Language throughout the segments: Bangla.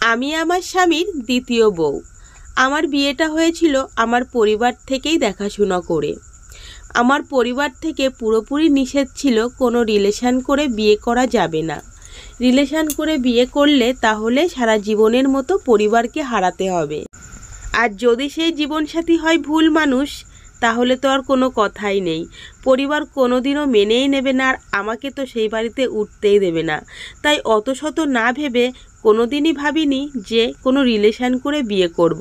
আমি আমার স্বামীর দ্বিতীয় বউ। আমার বিয়েটা হয়েছিল আমার পরিবার থেকেই দেখাশোনা করে। আমার পরিবার থেকে পুরোপুরি নিষেধ ছিল কোনো রিলেশন করে বিয়ে করা যাবে না। রিলেশন করে বিয়ে করলে তাহলে সারা জীবনের মতো পরিবারকে হারাতে হবে। আর যদি সেই জীবনসাথী হয় ভুল মানুষ, তাহলে তো আর কোনো কথাই নেই। পরিবার কোনোদিনও মেনেই নেবে না, আর আমাকে তো সেই বাড়িতে উঠতেই দেবে না। তাই অত শত না ভেবে কোনোদিনই ভাবিনি যে কোনো রিলেশন করে বিয়ে করব।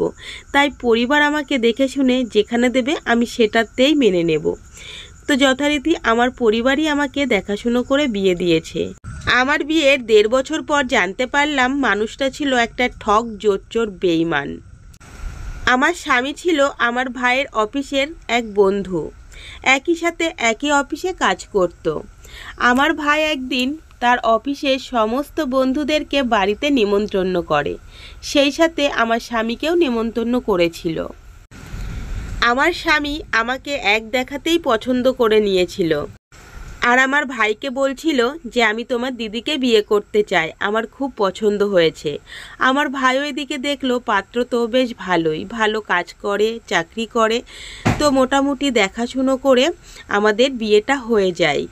তাই পরিবার আমাকে দেখে শুনে যেখানে দেবে আমি সেটাতেই মেনে নেব। তো যথারীতি আমার পরিবারই আমাকে দেখাশুনো করে বিয়ে দিয়েছে। আমার বিয়ের 1.5 বছর পর জানতে পারলাম মানুষটা ছিল একটা ঠক জোচ্চোর বেঈমান। আমার স্বামী ছিল আমার ভাইয়ের অফিসের এক বন্ধু, একই সাথে একই অফিসে কাজ করত। আমার ভাই একদিন তার অফিসের সমস্ত বন্ধুদেরকে বাড়িতে নিমন্ত্রণ করে, সেই সাথে আমার স্বামীকেও নিমন্ত্রণ করেছিল। আমার স্বামী আমাকে এক দেখাতেই পছন্দ করে নিয়েছিল, আর আমার ভাইকে বলছিল যে আমি তোমার দিদিকে বিয়ে করতে চাই, আমার খুব পছন্দ হয়েছে। আমার ভাইও এদিকে দেখলো পাত্র তো বেশ ভালো কাজ করে, চাকরি করে। তো মোটামুটি দেখাশুনো করে আমাদের বিয়েটা হয়ে যায়।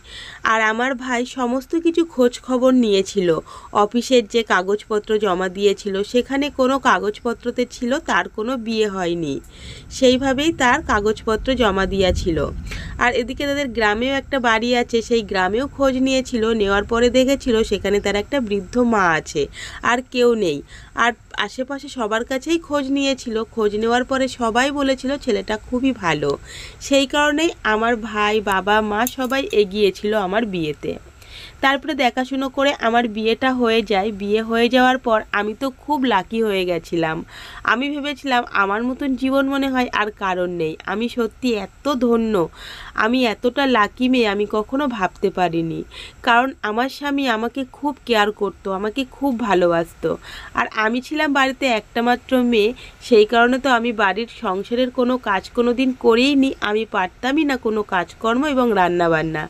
আর আমার ভাই সমস্ত কিছু খোঁজ খবর নিয়েছিল। অফিসের যে কাগজপত্র জমা দিয়েছিল সেখানে কোনো কাগজপত্রতে ছিল তার কোনো বিয়ে হয়নি, সেইভাবেই তার কাগজপত্র জমা দিয়েছিল। আর এদিকে তাদের গ্রামেও একটা বাড়ি আছে, সেই গ্রামেও খোঁজ নিয়েছিল। নেওয়ার পরে দেখেছিল সেখানে তার একটা বৃদ্ধ মা আছে, আর কেউ নেই। আর আশেপাশে সবার কাছেই খোঁজ নিয়েছিল। খোঁজ নেওয়ার পরে সবাই বলেছিল ছেলেটা খুবই ভালো। সেই কারণেই আমার ভাই, বাবা, মা সবাই এগিয়েছিল আমার বিয়েতে। তারপরে দেখাশুনো করে আমার বিয়েটা হয়ে যায়। বিয়ে হয়ে যাওয়ার পর আমি তো খুব লাকি হয়ে গেছিলাম। আমি ভেবেছিলাম আমার মতন জীবন মনে হয় আর কারণ নেই। আমি সত্যি এত ধন্য, আমি এতটা লাকি মেয়ে আমি কখনো ভাবতে পারিনি। কারণ আমার স্বামী আমাকে খুব কেয়ার করতো, আমাকে খুব ভালোবাসতো। আর আমি ছিলাম বাড়িতে একটা মাত্র মেয়ে, সেই কারণে তো আমি বাড়ির সংসারের কোনো কাজ কোনো দিন করেইনি। আমি পারতামই না কোনো কাজকর্ম এবং রান্নাবান্না।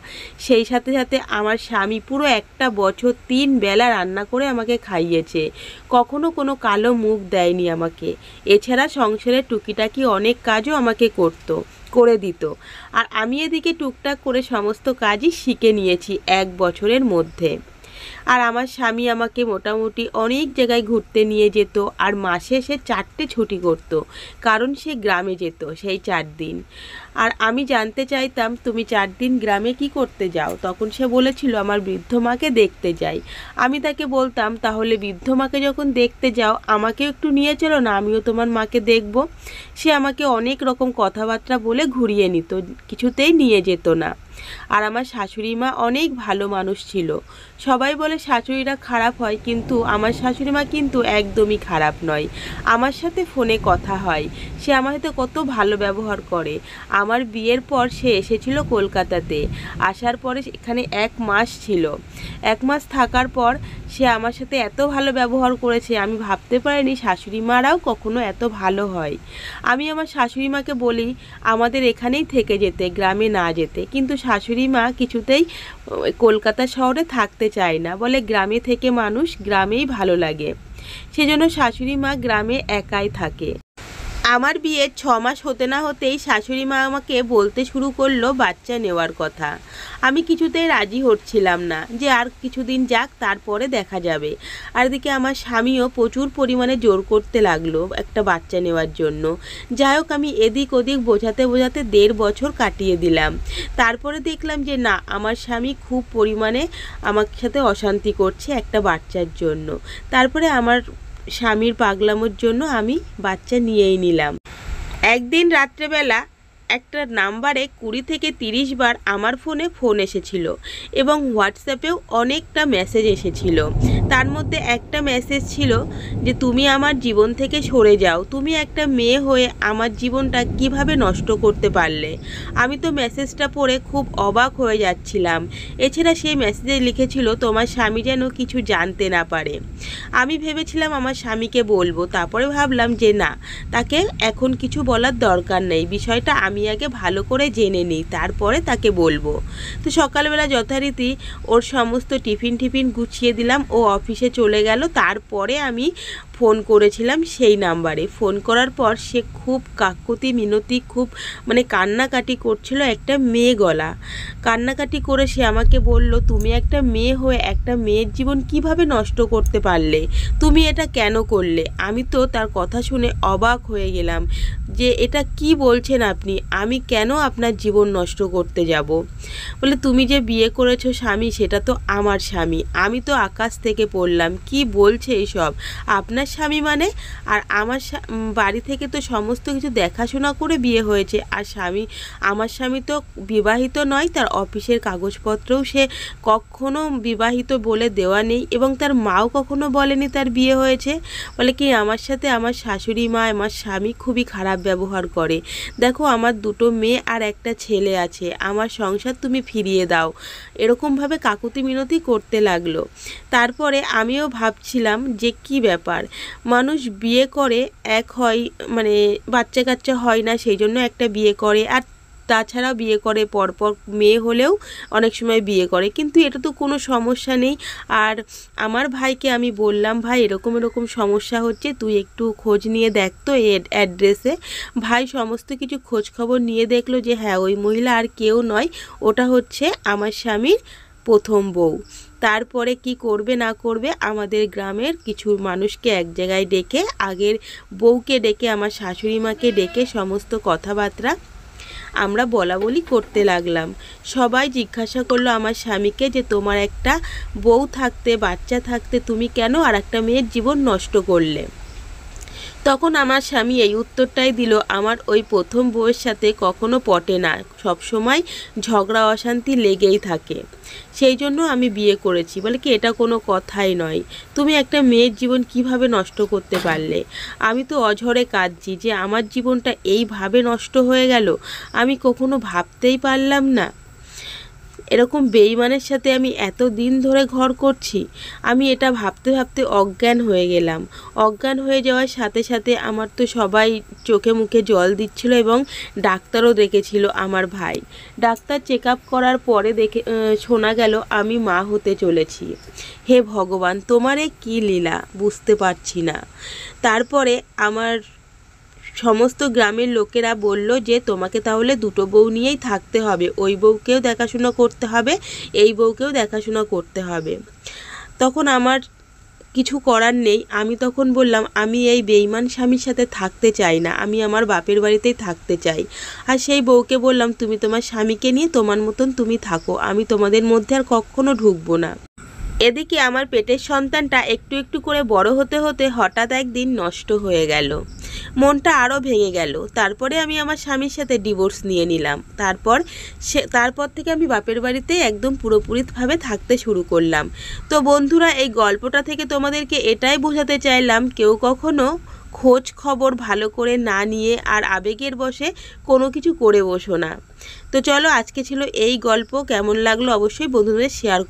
সেই সাথে সাথে আমার স্বামী পুরো একটা বছর 3 বেলা রান্না করে আমাকে খাইয়েছে, কখনো কোনো কালো মুখ দেয়নি আমাকে। এছাড়া সংসারের টুকিটাকি অনেক কাজও আমাকে করে দিত। আর আমি এদিকে টুকটাক করে সমস্ত কাজই শিখে নিয়েছি 1 বছরের মধ্যে। আর আমার স্বামী আমাকে মোটামুটি অনেক জায়গায় ঘুরতে নিয়ে যেত, আর মাসে সে 4টে ছুটি করত, কারণ সে গ্রামে যেত সেই 4 দিন। আর আমি জানতে চাইতাম তুমি 4 দিন গ্রামে কি করতে যাও? তখন সে বলেছিল আমার বৃদ্ধ মাকে দেখতে যাই। আমি তাকে বলতাম তাহলে বৃদ্ধ মাকে যখন দেখতে যাও আমাকেও একটু নিয়ে চলো না, আমিও তোমার মাকে দেখব। সে আমাকে অনেক রকম কথাবার্তা বলে ঘুরিয়ে নিত, কিছুতেই নিয়ে যেত না। আর আমার শাশুড়ি মা অনেক ভালো মানুষ ছিল। সবাই বলে শাশুড়িরা খারাপ হয়, কিন্তু আমার শাশুড়ি মা কিন্তু একদমই খারাপ নয়। আমার সাথে ফোনে কথা হয়, সে আমার সাথে কত ভালো ব্যবহার করে। আমার বিয়ের পর সে এসেছিল কলকাতাতে, আসার পরে এখানে 1 মাস ছিল। 1 মাস থাকার পর সে আমার সাথে এত ভালো ব্যবহার করেছে, আমি ভাবতে পারিনি শাশুড়ি মারাও কখনো এত ভালো হয়। আমি আমার শাশুড়ি মাকে বলি আমাদের এখানেই থেকে যেতে, গ্রামে না যেতে, কিন্তু শাশুড়ি মা কিছুতেই কলকাতা শহরে থাকতে চায় না, বলে গ্রামে থেকে মানুষ গ্রামেই ভালো লাগে। সেজন্য শাশুড়ি মা গ্রামে একাই থাকে। আমার বিয়ের 6 মাস হতে না হতেই শাশুড়ি মা আমাকে বলতে শুরু করলো বাচ্চা নেওয়ার কথা। আমি কিছুতেই রাজি হচ্ছিলাম না, যে আর কিছুদিন যাক তারপরে দেখা যাবে। আর এদিকে আমার স্বামীও প্রচুর পরিমাণে জোর করতে লাগলো একটা বাচ্চা নেওয়ার জন্য। যাই হোক আমি এদিক ওদিক বোঝাতে 1.5 বছর কাটিয়ে দিলাম। তারপরে দেখলাম যে না, আমার স্বামী খুব পরিমাণে আমার সাথে অশান্তি করছে একটা বাচ্চার জন্য। তারপরে আমার স্বামীর পাগলামোর জন্য আমি বাচ্চা নিয়েই নিলাম। একদিন রাত্রেবেলা একটা নাম্বারে 20 থেকে 30 বার আমার ফোন এসেছিল, এবং হোয়াটসঅ্যাপেও অনেকটা মেসেজ এসেছিল। তার মধ্যে একটা মেসেজ ছিল যে তুমি আমার জীবন থেকে সরে যাও, তুমি একটা মেয়ে হয়ে আমার জীবনটা কিভাবে নষ্ট করতে পারলে। আমি তো মেসেজটা পড়ে খুব অবাক হয়ে যাচ্ছিলাম। এছাড়া সেই মেসেজে লিখেছিল তোমার স্বামী যেন কিছু জানতে না পারে। আমি ভেবেছিলাম আমার স্বামীকে বলবো, তারপরে ভাবলাম যে না, তাকে এখন কিছু বলার দরকার নেই, বিষয়টা আমি আগে ভালো করে জেনে নিই, তারপরে তাকে বলবো। তো সকালবেলা যথারীতি ওর সমস্ত টিফিন গুছিয়ে দিলাম। ও অফিসে চলে গেল। তারপরে আমি ফোন করেছিলাম সেই নাম্বারে। ফোন করার পর সে খুব কাকুতি মিনতি, খুব মানে কান্নাকাটি করছিল, একটা মেয়ে গলা কান্নাকাটি করে সে আমাকে বলল, তুমি একটা মেয়ে হয়ে একটা মেয়ের জীবন কিভাবে নষ্ট করতে পারলে, তুমি এটা কেন করলে? আমি তো তার কথা শুনে অবাক হয়ে গেলাম যে এটা কি বলছেন আপনি, আমি কেন আপনার জীবন নষ্ট করতে যাব? বলে, তুমি যে বিয়ে করেছো স্বামী, সেটা তো আমার স্বামী। আমি তো আকাশ থেকে পড়লাম, কি বলছে এইসব? আপনার স্বামী মানে? আর আমার বাড়ি থেকে তো সমস্ত কিছু দেখাশোনা করে বিয়ে হয়েছে। আর আমার স্বামী তো বিবাহিত নয়, তার অফিসের কাগজপত্রও সে কখনো বিবাহিত বলে দেওয়া নেই, এবং তার মাও কখনো বলেনি তার বিয়ে হয়েছে। বলে কি, আমার সাথে আমার শাশুড়ি মা, আমার স্বামী খুবই খারাপ ব্যবহার করে। দেখো, আমার দুটো মেয়ে আর একটা ছেলে আছে, আমার সংসার তুমি ফিরিয়ে দাও। এরকমভাবে কাকুতি মিনতি করতে লাগলো। তারপরে আমিও ভাবছিলাম যে কি ব্যাপার, মানুষ বিয়ে করে এক হয়, মানে বাচ্চা কাচ্চা হয় না সেই জন্য একটা বিয়ে করে, আর তাছাড়া বিয়ে করে পরপর মেয়ে হলেও অনেক সময় বিয়ে করে, কিন্তু এটা তো কোনো সমস্যা নেই। আর আমার ভাইকে আমি বললাম, ভাই এরকম এরকম সমস্যা হচ্ছে, তুই একটু খোঁজ নিয়ে দেখ তো অ্যাড্রেসে। ভাই সমস্ত কিছু খোঁজ খবর নিয়ে দেখলো যে হ্যাঁ, ওই মহিলা আর কেউ নয়, ওটা হচ্ছে আমার স্বামীর প্রথম বউ। তারপরে কি করবে না করবে, আমাদের গ্রামের কিছু মানুষকে এক জায়গায় ডেকে, আগের বউকে ডেকে, আমার শাশুড়ি মাকে ডেকে সমস্ত কথাবার্তা আমরা বলা বলি করতে লাগলাম। সবাই জিজ্ঞাসা করলো আমার স্বামীকে যে তোমার একটা বউ থাকতে, বাচ্চা থাকতে তুমি কেন আর একটা মেয়ের জীবন নষ্ট করলে? তখন আমার স্বামী এই উত্তরটাই দিল, আমার ওই প্রথম বউয়ের সাথে কখনো পটে না, সব সময় ঝগড়া অশান্তি লেগেই থাকে, সেই জন্য আমি বিয়ে করেছি। বলে কি, এটা কোনো কথাই নয়, তুমি একটা মেয়ের জীবন কিভাবে নষ্ট করতে পারলে? আমি তো অঝরে কাঁদছি যে আমার জীবনটা এইভাবে নষ্ট হয়ে গেল, আমি কখনো ভাবতেই পারলাম না। এরকম বেঈমানের সাথে আমি এত দিন ধরে ঘর করছি। আমি এটা ভাবতে ভাবতে অজ্ঞান হয়ে গেলাম। অজ্ঞান হয়ে যাওয়ার সাথে সাথে আমার তো সবাই চোখে মুখে জল দিচ্ছিল, এবং ডাক্তারও দেখেছিল আমার ভাই। ডাক্তার চেক আপ করার পরে শোনা গেল আমি মা হতে চলেছি। হে ভগবান, তোমার এ কী লীলা, বুঝতে পারছি না। তারপরে আমার সমস্ত গ্রামের লোকেরা বলল যে তোমাকে তাহলে দুটো বউ নিয়েই থাকতে হবে, ওই বউকেও দেখাশোনা করতে হবে, এই বউকেও দেখাশোনা করতে হবে। তখন আমার কিছু করার নেই। আমি তখন বললাম, আমি এই বেঈমান স্বামীর সাথে থাকতে চাই না, আমি আমার বাপের বাড়িতেই থাকতে চাই। আর সেই বউকে বললাম, তুমি তোমার স্বামীকে নিয়ে তোমার মতন তুমি থাকো, আমি তোমাদের মধ্যে আর কখনো ঢুকবো না। এদিকে আমার পেটের সন্তানটা একটু একটু করে বড় হতে হতে হঠাৎ একদিন নষ্ট হয়ে গেল। মনটা আরও ভেঙে গেল। তারপরে আমি আমার স্বামীর সাথে ডিভোর্স নিয়ে নিলাম। তারপর থেকে আমি বাপের বাড়িতে একদম পুরোপুরিভাবে থাকতে শুরু করলাম। তো বন্ধুরা, এই গল্পটা থেকে তোমাদেরকে এটাই বোঝাতে চাইলাম, কেউ কখনো খোঁজ খবর ভালো করে না নিয়ে আর আবেগের বশে কোনো কিছু করে বসো না। তো চলো, আজকে ছিল এই গল্প। কেমন লাগলো অবশ্যই বন্ধুদের শেয়ার